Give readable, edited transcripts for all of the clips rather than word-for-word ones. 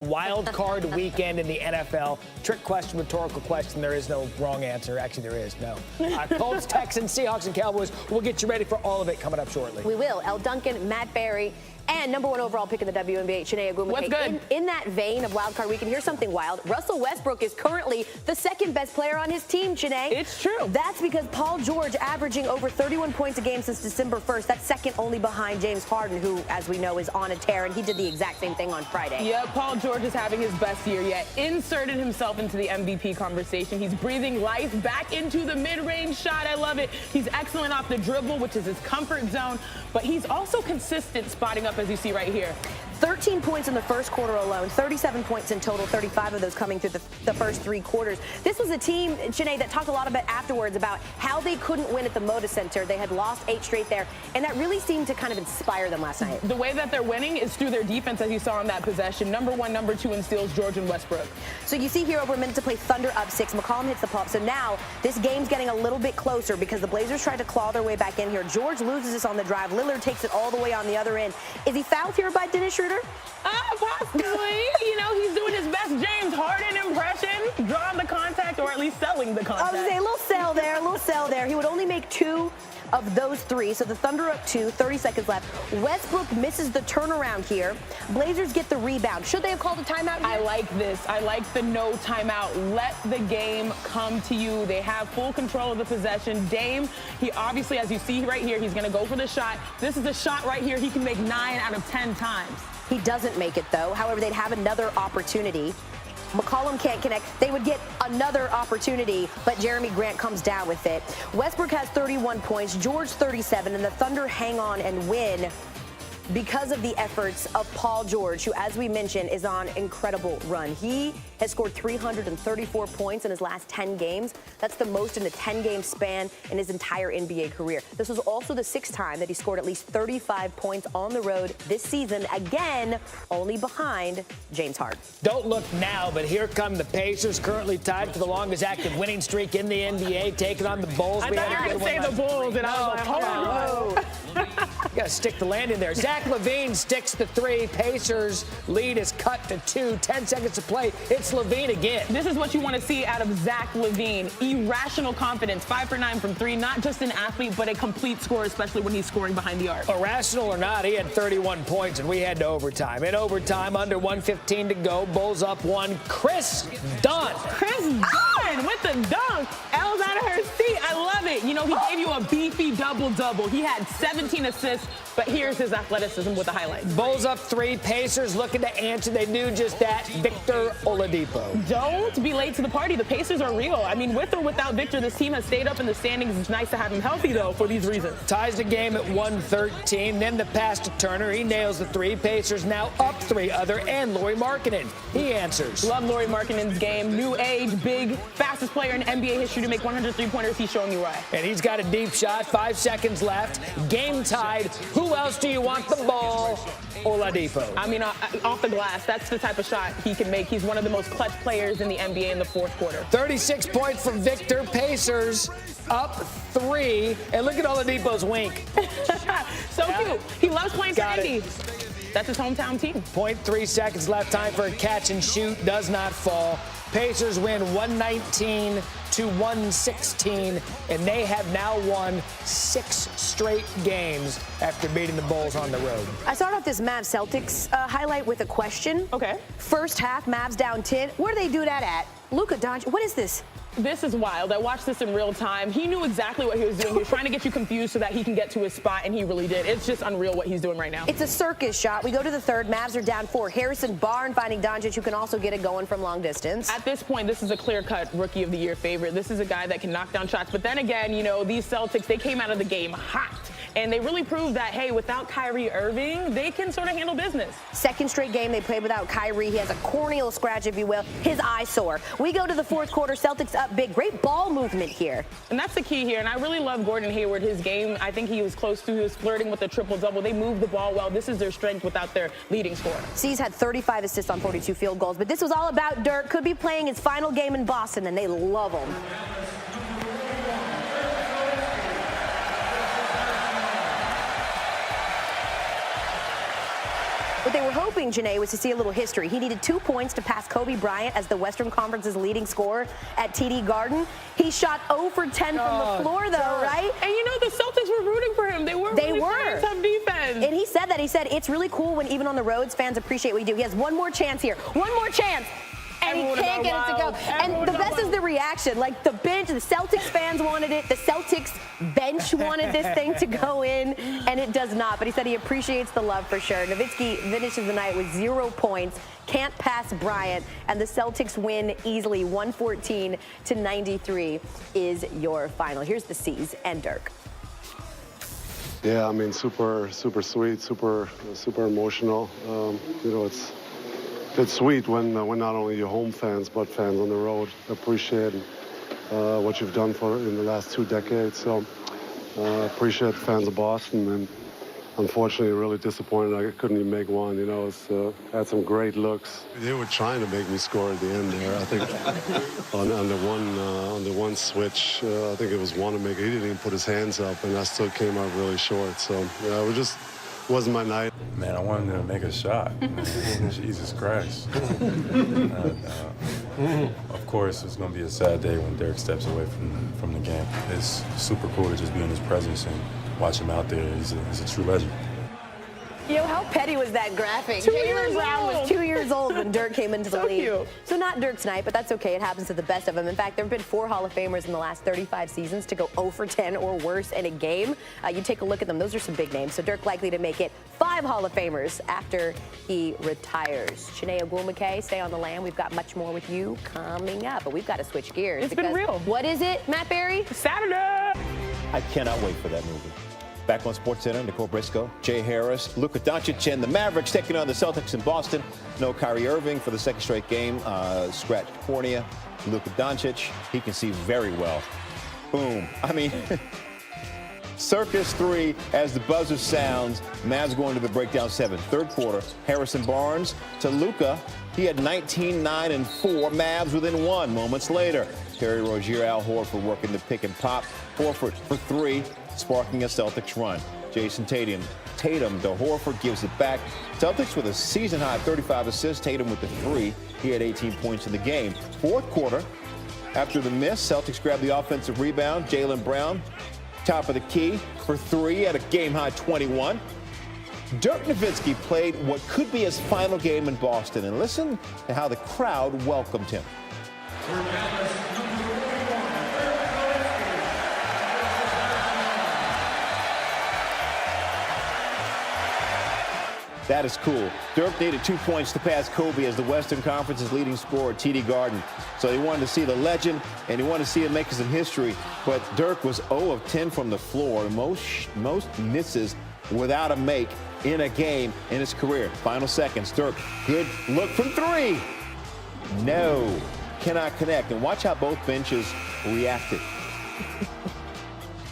Wild card weekend in the NFL. Trick question, rhetorical question. There is no wrong answer. Actually, there is no. Colts, Texans, Seahawks, and Cowboys. We'll get you ready for all of it coming up shortly. We will. El Duncan, Matt Barry, and number one overall pick in the WNBA, Chiney Ogwumike. What's good? In that vein of wild card weekend, here's something wild. Russell Westbrook is currently the second best player on his team, Chiney. It's true. That's because Paul George averaging over 31 points a game since December 1st. That's second only behind James Harden, who, as we know, is on a tear, and he did the exact same thing on Friday. Yeah, Paul George is having his best year yet. Inserted himself into the MVP conversation. He's breathing life back into the mid-range shot. I love it. He's excellent off the dribble, which is his comfort zone, but he's also consistent spotting up, as you see right here. 13 points in the first quarter alone, 37 points in total, 35 of those coming through the first three quarters. This was a team, Chiney, that talked a lot about afterwards about how they couldn't win at the Moda Center. They had lost 8 straight there, and that really seemed to kind of inspire them last night. The way that they're winning is through their defense, as you saw in that possession. Number 1, number 2 in steals, George and Westbrook. So you see here over a minute to play, Thunder up 6. McCollum hits the pull-up. So now this game's getting a little bit closer because the Blazers tried to claw their way back in here. George loses this on the drive. Lillard takes it all the way on the other end. Is he fouled here by Dennis Schroeder? Possibly. You know, he's doing his best James Harden impression, drawing the contact, or at least selling the contact. I was going to say, a little sell there. He would only make 2 of those 3. So the Thunder up 2, 30 seconds left. Westbrook misses the turnaround here. Blazers get the rebound. Should they have called a timeout here? I like this. I like the no timeout. Let the game come to you. They have full control of the possession. Dame, he obviously, as you see right here, he's going to go for the shot. This is a shot right here he can make 9 out of 10 times. He doesn't make it, though. However, they'd have another opportunity. McCollum can't connect. They would get another opportunity, but Jeremy Grant comes down with it. Westbrook has 31 points, George 37, and the Thunder hang on and win because of the efforts of Paul George, who, as we mentioned, is on an incredible run. He has scored 334 points in his last 10 games. That's the most in a 10-game span in his entire NBA career. This was also the 6th time that he scored at least 35 points on the road this season, again, only behind James Harden. Don't look now, but here come the Pacers, currently tied for the longest active winning streak in the NBA, taking on the Bulls. I thought you were going to say the Bulls, and I was like, hold on. You got to stick the landing there. Zach LaVine sticks the 3. Pacers lead is cut to 2. 10 seconds to play. It's LaVine again. This is what you want to see out of Zach LaVine. Irrational confidence. 5 for 9 from 3. Not just an athlete, but a complete scorer, especially when he's scoring behind the arc. Irrational or not, he had 31 points, and we head to overtime. In overtime, under 1:15 to go. Bulls up 1. Chris Dunn. Chris Dunn with the dunk. Elle's out of her seat. I love it. You know, he gave you a beefy double-double. He had 17 assists, but here's his athleticism with the highlights. Bulls up 3. Pacers looking to answer. They do just that. Victor Oladipo. Don't be late to the party. The Pacers are real. I mean, with or without Victor, this team has stayed up in the standings. It's nice to have him healthy, though, for these reasons. Ties the game at 1:13. Then the pass to Turner. He nails the 3. Pacers now up 3. Other and Lauri Markkanen. He answers. Love Lauri Markkanen's game. New age, big, fastest player in NBA history to make 100 3-pointers. He's showing you why. And he's got a deep shot. 5 seconds left. Game tied. Who else do you want the ball? Oladipo. I mean, off the glass, that's the type of shot he can make. He's one of the most clutch players in the NBA in the 4th quarter. 36 points for Victor. Pacers up 3. And look at Oladipo's wink. So cute. He loves playing for Got Indy. it. That's his hometown team. 0.3 seconds left. Time for a catch and shoot. Does not fall. Pacers win 119 to 116, and they have now won 6 straight games after beating the Bulls on the road. I start off this Mavs Celtics highlight with a question. Okay. First half, Mavs down 10. Where do they do that at? Luka Doncic. What is this? This is wild. I watched this in real time. He knew exactly what he was doing. He was trying to get you confused so that he can get to his spot, and he really did. It's just unreal what he's doing right now. It's a circus shot. We go to the 3rd. Mavs are down 4. Harrison Barnes finding Doncic, who can also get it going from long distance. At this point, this is a clear-cut Rookie of the Year favorite. This is a guy that can knock down shots. But then again, you know, these Celtics, they came out of the game hot. And they really proved that, hey, without Kyrie Irving, they can sort of handle business. 2nd straight game they played without Kyrie. He has a corneal scratch, if you will. His eye sore. We go to the 4th quarter. Celtics up big. Great ball movement here. And that's the key here. And I really love Gordon Hayward, his game. I think he was close to, he was flirting with the triple-double. They move the ball well. This is their strength without their leading scorer. C's had 35 assists on 42 field goals. But this was all about Dirk. Could be playing his final game in Boston, and they love him. With they were hoping, Janae, was to see a little history. He needed 2 points to pass Kobe Bryant as the Western Conference's leading scorer at TD Garden. He shot 0 for 10 from the floor, though, right? And you know, the Celtics were rooting for him. They were. Tough defense. And he said that. He said, it's really cool when even on the roads, fans appreciate what you do. He has one more chance here. One more chance. And he can't get it to go. And the best is the reaction. Like the bench, the Celtics fans wanted it. The Celtics bench wanted this thing to go in, and it does not. But he said he appreciates the love for sure. Nowitzki finishes the night with 0 points. Can't pass Bryant, and the Celtics win easily. 114-93 is your final. Here's the C's and Dirk. Yeah, I mean, super sweet, super emotional. You know, it's sweet when not only your home fans but fans on the road appreciate what you've done in the last 2 decades. So appreciate the fans of Boston, and unfortunately really disappointed I couldn't even make one. You know, had some great looks. They were trying to make me score at the end there. I think on the one switch, I think it was Wanamaker. He didn't even put his hands up, and I still came out really short. So it just wasn't my night. Man, I wanted to make a shot. Jesus Christ. Of course, it's going to be a sad day when Dirk steps away from the game. It's super cool to just be in his presence and watch him out there. He's a true legend. You know, how petty was that graphic? 2 Jaylen years Brown old. was 2 years old when Dirk came into the league. Cute. So not Dirk's night, but that's okay. It happens to the best of them. In fact, there have been 4 Hall of Famers in the last 35 seasons to go 0 for 10 or worse in a game. You take a look at them. Those are some big names. So Dirk likely to make it 5 Hall of Famers after he retires. Chiney Ogwumike, stay on the land. We've got much more with you coming up, but we've got to switch gears. It's been real. What is it, Matt Barry? Saturday. I cannot wait for that movie. Back on SportsCenter, Nicole Briscoe, Jay Harris, Luka Doncic, and the Mavericks taking on the Celtics in Boston. No Kyrie Irving for the second straight game. Scratched cornea. Luka Doncic, he can see very well. Boom. I mean, circus 3 as the buzzer sounds. Mavs going to the breakdown 7. Third quarter, Harrison Barnes to Luka. He had 19, 9, and 4. Mavs within 1 moments later. Terry Rozier, Al Horford working the pick and pop. Horford for 3. Sparking a Celtics run. Jason Tatum to Horford, gives it back. Celtics with a season-high 35 assists. Tatum with the 3. He had 18 points in the game. Fourth quarter, after the miss, Celtics grabbed the offensive rebound. Jaylen Brown, top of the key for 3 at a game-high 21. Dirk Nowitzki played what could be his final game in Boston, and listen to how the crowd welcomed him. That is cool. Dirk needed 2 points to pass Kobe as the Western Conference's leading scorer at TD Garden. So he wanted to see the legend, and he wanted to see him make some history. But Dirk was 0 of 10 from the floor, most misses without a make in a game in his career. Final seconds, Dirk, good look from 3. No, cannot connect. And watch how both benches reacted.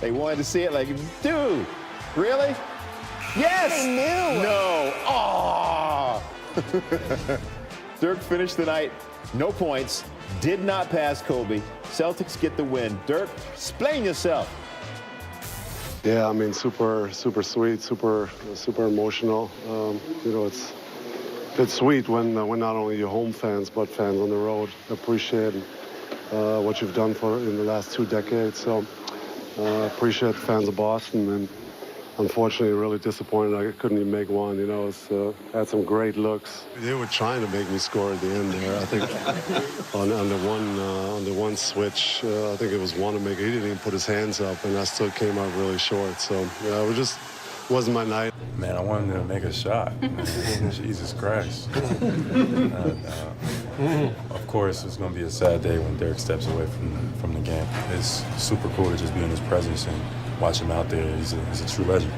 They wanted to see it like, dude, really? Yes! They knew. No. Aww. Dirk finished the night, no points, did not pass Kobe. Celtics get the win. Dirk, explain yourself. Yeah, I mean, super sweet, super emotional. You know, it's sweet when not only your home fans but fans on the road appreciate what you've done in the last 2 decades. So appreciate the fans of Boston, and unfortunately really disappointed I couldn't even make one. You know, had some great looks. They were trying to make me score at the end there. I think on the one switch, I think it was Wanamaker. He didn't even put his hands up, and I still came out really short. So it just wasn't my night. Man, I wanted to make a shot. Jesus Christ. Of course, it's going to be a sad day when Dirk steps away from the game. It's super cool to just be in his presence and watch him out there. He's a true legend.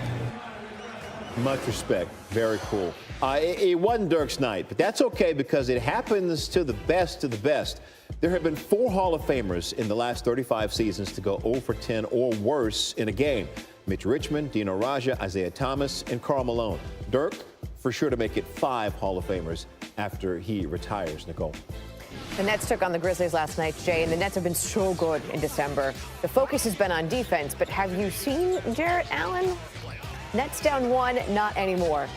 Much respect. Very cool. It wasn't Dirk's night, but that's okay because it happens to the best of the best. There have been 4 Hall of Famers in the last 35 seasons to go 0 for 10 or worse in a game. Mitch Richmond, Dino Raja, Isaiah Thomas, and Karl Malone. Dirk, for sure to make it 5 Hall of Famers after he retires. Nicole. The Nets took on the Grizzlies last night, Jay, and the Nets have been so good in December. The focus has been on defense, but have you seen Jarrett Allen? Nets down 1, not anymore.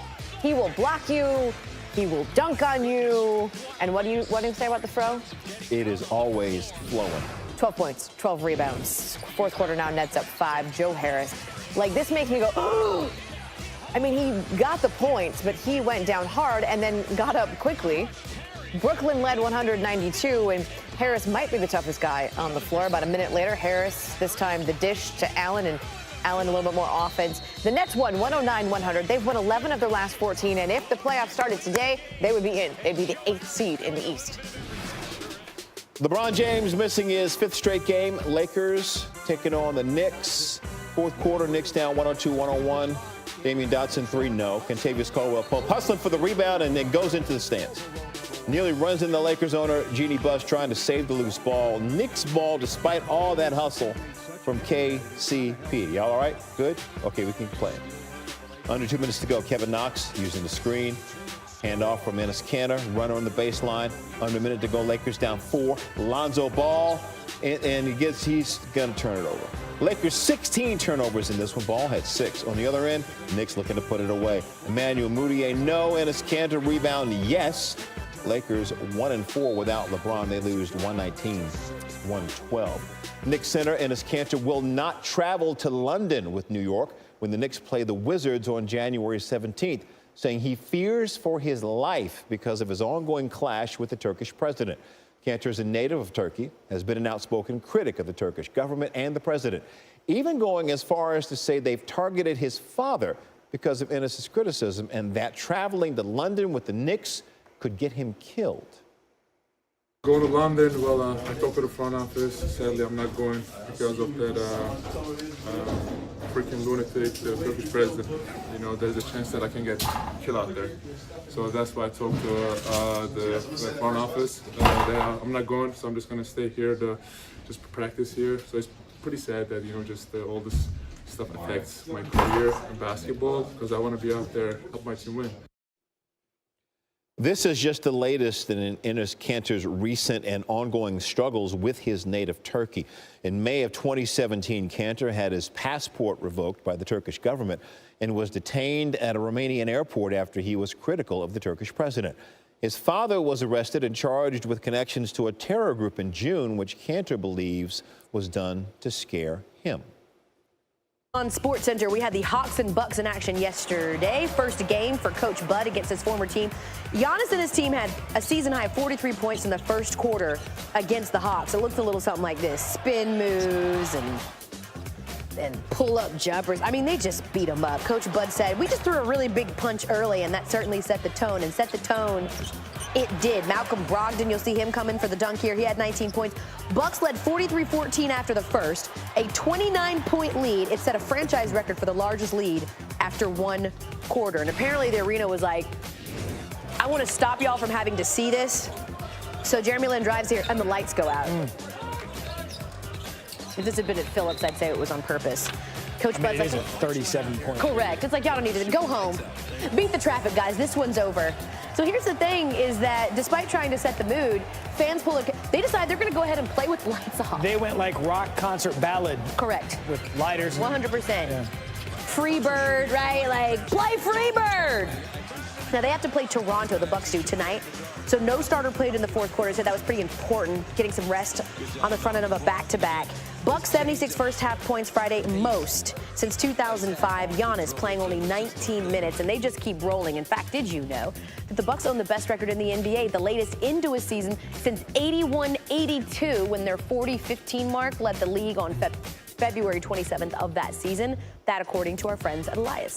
He will block you. He will dunk on you. And what do you say about the throw? It is always flowing. 12 points, 12 rebounds. Fourth quarter now, Nets up 5. Joe Harris. Like, this makes me go, oh! I mean, he got the points, but he went down hard and then got up quickly. Brooklyn led 192, and Harris might be the toughest guy on the floor. About a minute later, Harris, this time the dish to Allen, and Allen a little bit more offense. The Nets won 109-100. They've won 11 of their last 14, and if the playoffs started today, they would be in. They'd be the 8th seed in the East. LeBron James missing his 5th straight game. Lakers taking on the Knicks. Fourth quarter, Knicks down 102-101. Damian Dotson 3, no. Kentavious Caldwell-Pope hustling for the rebound and then goes into the stands. Nearly runs in the Lakers owner, Jeannie Buss, trying to save the loose ball. Knicks ball despite all that hustle from KCP. Y'all all right? Good? Okay, we can play it. Under 2 minutes to go. Kevin Knox using the screen. Handoff from Enes Kanter. Runner on the baseline. Under a minute to go. Lakers down 4. Lonzo Ball. And he's going to turn it over. Lakers 16 turnovers in this one. Ball had 6. On the other end, Knicks looking to put it away. Emmanuel Mudiay, no. Enes Kanter rebound, yes. Lakers 1-4 without LeBron. They lose 119-112. Knicks center Enes Kanter will not travel to London with New York when the Knicks play the Wizards on January 17th, saying he fears for his life because of his ongoing clash with the Turkish president. Kanter is a native of Turkey, has been an outspoken critic of the Turkish government and the president, even going as far as to say they've targeted his father because of Enes's criticism, and that traveling to London with the Knicks could get him killed. Going to London, well, I talked to the front office. Sadly, I'm not going because of that freaking lunatic, the Turkish president. You know, there's a chance that I can get killed out there. So that's why I talked to the front office. I'm not going, so I'm just going to stay here to just practice here. So it's pretty sad that, you know, just all this stuff affects my career in basketball because I want to be out there, help my team win. This is just the latest in Enes Kanter's recent and ongoing struggles with his native Turkey. In May of 2017, Kanter had his passport revoked by the Turkish government and was detained at a Romanian airport after he was critical of the Turkish president. His father was arrested and charged with connections to a terror group in June, which Kanter believes was done to scare him. On SportsCenter, we had the Hawks and Bucks in action yesterday. First game for Coach Bud against his former team. Giannis and his team had a season-high 43 points in the first quarter against the Hawks. It looked a little something like this. Spin moves and pull-up jumpers. I mean, they just beat them up. Coach Bud said, we just threw a really big punch early, and that certainly set the tone. And set the tone it did. Malcolm Brogdon, you'll see him come in for the dunk here. He had 19 points. Bucks led 43-14 after the first. A 29-point lead. It set a franchise record for the largest lead after one quarter. And apparently the arena was like, I want to stop y'all from having to see this. So Jeremy Lin drives here, and the lights go out. If this had been at Phillips, I'd say it was on purpose. Coach Bud's like, it is a 37-point. Correct. It's like, y'all don't need to go home. Beat the traffic, guys. This one's over. So here's the thing is that despite trying to set the mood, fans they decide they're going to go ahead and play with lights off. They went like rock concert ballad. Correct. With lighters. 100%. Yeah. Free Bird, right? Like, play Free Bird. Now, they have to play Toronto, the Bucks do, tonight. So no starter played in the fourth quarter, so that was pretty important, getting some rest on the front end of a back-to-back. Bucks 76 first-half points Friday, most since 2005. Giannis playing only 19 minutes, and they just keep rolling. In fact, did you know that the Bucks own the best record in the NBA, the latest into a season since 81-82, when their 40-15 mark led the league on February 27th of that season? That according to our friends at Elias.